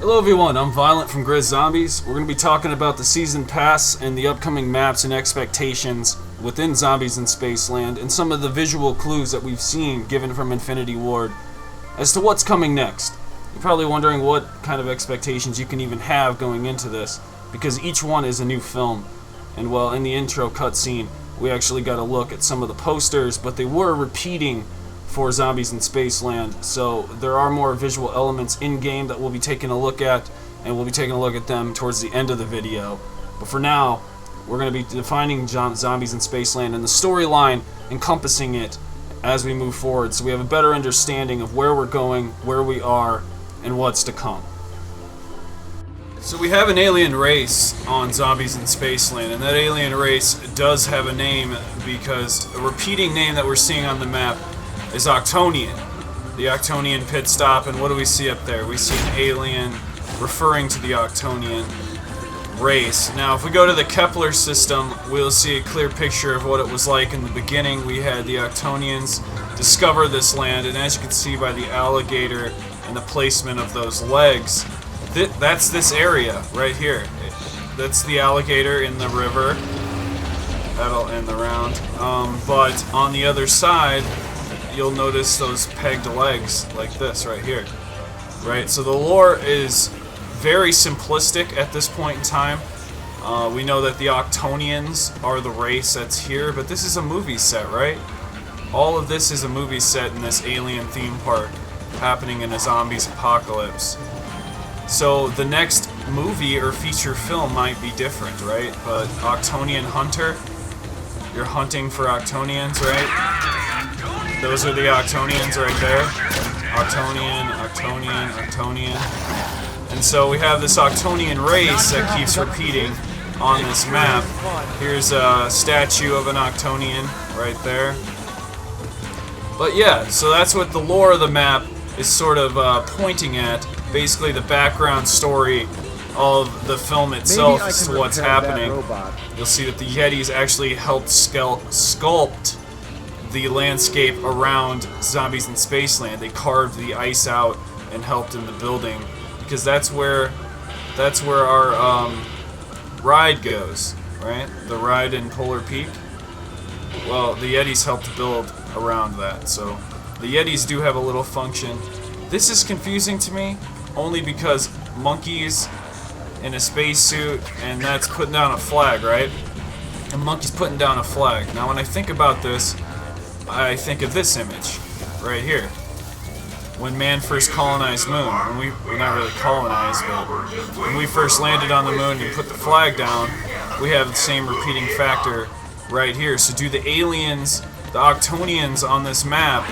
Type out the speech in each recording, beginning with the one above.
Hello everyone, I'm Violent from GRIZZ Zombies. We're going to be talking about the Season Pass and the upcoming maps and expectations within Zombies in Spaceland and some of the visual clues that we've seen given from Infinity Ward as to what's coming next. You're probably wondering what kind of expectations you can even have going into this, because each one is a new film. And well, in the intro cutscene, we actually got a look at some of the posters, but they were repeating for Zombies in Spaceland, so there are more visual elements in-game that we'll be taking a look at, and we'll be taking a look at them towards the end of the video. But for now, we're going to be defining Zombies in Spaceland and the storyline encompassing it as we move forward, so we have a better understanding of where we're going, where we are, and what's to come. So we have an alien race on Zombies in Spaceland, and that alien race does have a name because a repeating name that we're seeing on the map is Octonian. The Octonian pit stop, and what do we see up there? We see an alien referring to the Octonian race. Now, if we go to the Kepler system, we'll see a clear picture of what it was like in the beginning. We had the Octonians discover this land, and as you can see by the alligator and the placement of those legs, that's this area right here. That's the alligator in the river. That'll end the round. But on the other side, you'll notice those pegged legs like this right here. Right? So the lore is very simplistic at this point in time. We know that the Octonians are the race that's here, but this is a movie set, right? All of this is a movie set in this alien theme park happening in a zombies apocalypse. So the next movie or feature film might be different, right? But Octonian Hunter, you're hunting for Octonians, right? Those are the Octonians right there. Octonian, Octonian, Octonian. And so we have this Octonian race that keeps repeating on this map. Here's a statue of an Octonian right there. But yeah, so that's what the lore of the map is sort of pointing at. Basically the background story of the film itself as to what's happening. You'll see that the Yetis actually helped sculpt the landscape around Zombies in Spaceland. They carved the ice out and helped in the building, because that's where our ride goes, right? The ride in Polar Peak. Well, the Yetis helped build around that, so the Yetis do have a little function. This is confusing to me only because monkeys in a spacesuit, and that's putting down a flag, right? And monkey's putting down a flag. Now when I think about this, I think of this image right here. When man first colonized Moon, we're not really colonized, but when we first landed on the Moon and put the flag down, we have the same repeating factor right here. So do the aliens, the Octonians on this map,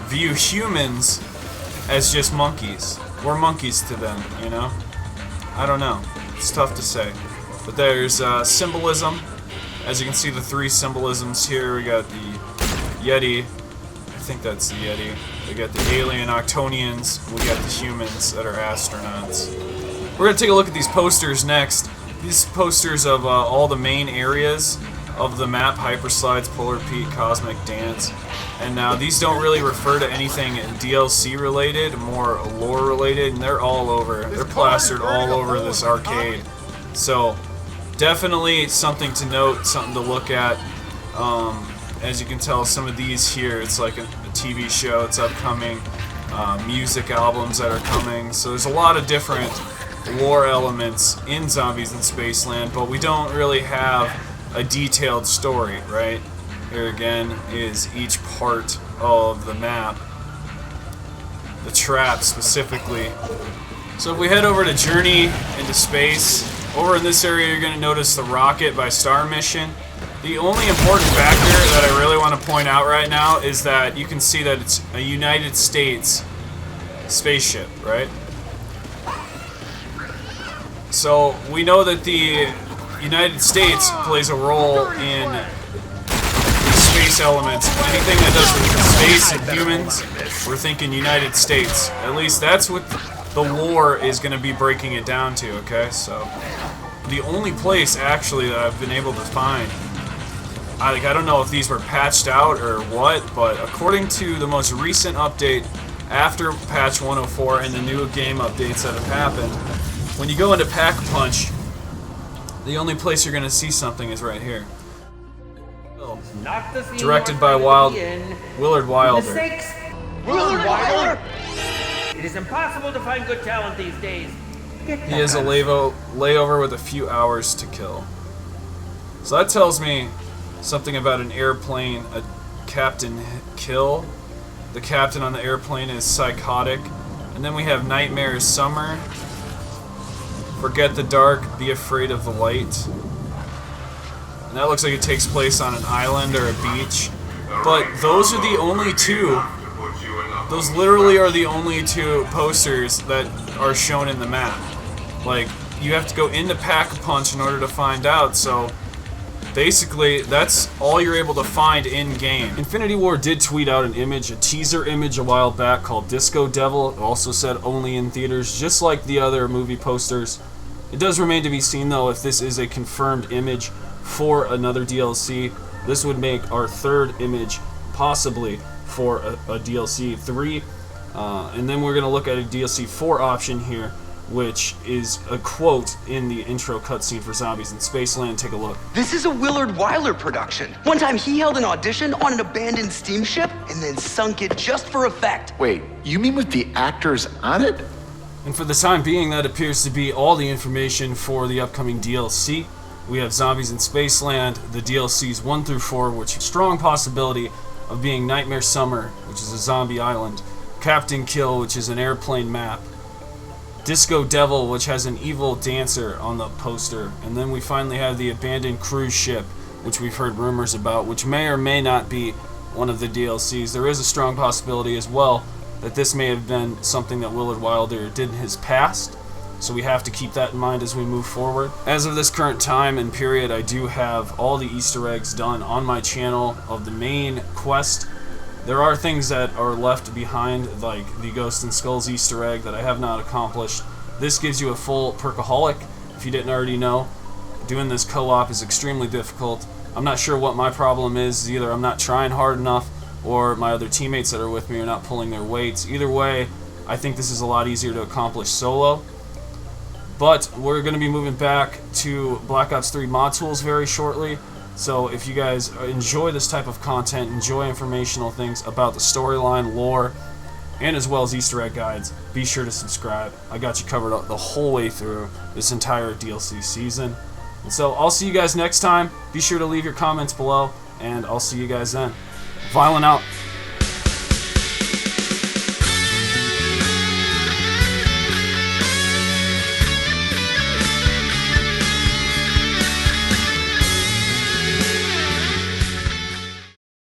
view humans as just monkeys? We're monkeys to them, you know? I don't know. It's tough to say. But there's symbolism. As you can see, the three symbolisms here. We got the Yeti, I think that's the Yeti. We got the alien Octonians, we got the humans that are astronauts. We're going to take a look at these posters next. These posters of all the main areas of the map, Hyperslides, Polar Peak, Cosmic Dance. And now these don't really refer to anything DLC related, more lore related, and they're all over. They're plastered all over this arcade. So definitely something to note, something to look at. As you can tell, some of these here, it's like a TV show, it's upcoming, music albums that are coming. So there's a lot of different lore elements in Zombies in Spaceland, but we don't really have a detailed story, right? Here again is each part of the map, the trap specifically. So if we head over to Journey into Space, over in this area you're going to notice the rocket by Star Mission. The only important factor that I really want to point out right now is that you can see that it's a United States spaceship, right? So we know that the United States plays a role in space elements. Anything that does with space and humans, we're thinking United States. At least that's what the lore is going to be breaking it down to, okay? So the only place actually that I've been able to find, I don't know if these were patched out or what, but according to the most recent update after patch 104 and the new game updates that have happened, when you go into Pack-a-Punch, the only place you're going to see something is right here. Directed by Willard Wilder. Willard Wilder? It is impossible to find good talent these days. He is a layover with a few hours to kill. So that tells me something about an airplane, a captain kill. The captain on the airplane is psychotic. And then we have Nightmare's Summer. Forget the dark, be afraid of the light. And that looks like it takes place on an island or a beach. But those are the only two. Those literally are the only two posters that are shown in the map. Like, you have to go into Pack-a-Punch in order to find out, so basically, that's all you're able to find in-game. Infinity Ward did tweet out an image, a teaser image a while back called Disco Devil. It also said only in theaters, just like the other movie posters. It does remain to be seen, though, if this is a confirmed image for another DLC. This would make our third image, possibly, for a DLC 3. And then we're going to look at a DLC 4 option here, which is a quote in the intro cutscene for Zombies in Spaceland. Take a look. This is a Willard Wilder production. One time he held an audition on an abandoned steamship and then sunk it just for effect. Wait, you mean with the actors on it? And for the time being, that appears to be all the information for the upcoming DLC. We have Zombies in Spaceland, the DLCs 1 through 4, which is a strong possibility of being Nightmare Summer, which is a zombie island, Captain Kill, which is an airplane map, Disco Devil, which has an evil dancer on the poster, and then we finally have the abandoned cruise ship, which we've heard rumors about, which may or may not be one of the DLCs. There is a strong possibility as well that this may have been something that Willard Wilder did in his past, so we have to keep that in mind as we move forward. As of this current time and period, I do have all the Easter eggs done on my channel of the main quest. There are things that are left behind, like the Ghost and Skulls Easter egg that I have not accomplished. This gives you a full perkaholic, if you didn't already know. Doing this co-op is extremely difficult. I'm not sure what my problem is. Either I'm not trying hard enough, or my other teammates that are with me are not pulling their weights. Either way, I think this is a lot easier to accomplish solo. But we're going to be moving back to Black Ops 3 mod tools very shortly. So if you guys enjoy this type of content, enjoy informational things about the storyline, lore, and as well as Easter egg guides, be sure to subscribe. I got you covered the whole way through this entire DLC season. And so I'll see you guys next time. Be sure to leave your comments below, and I'll see you guys then. Viollent out.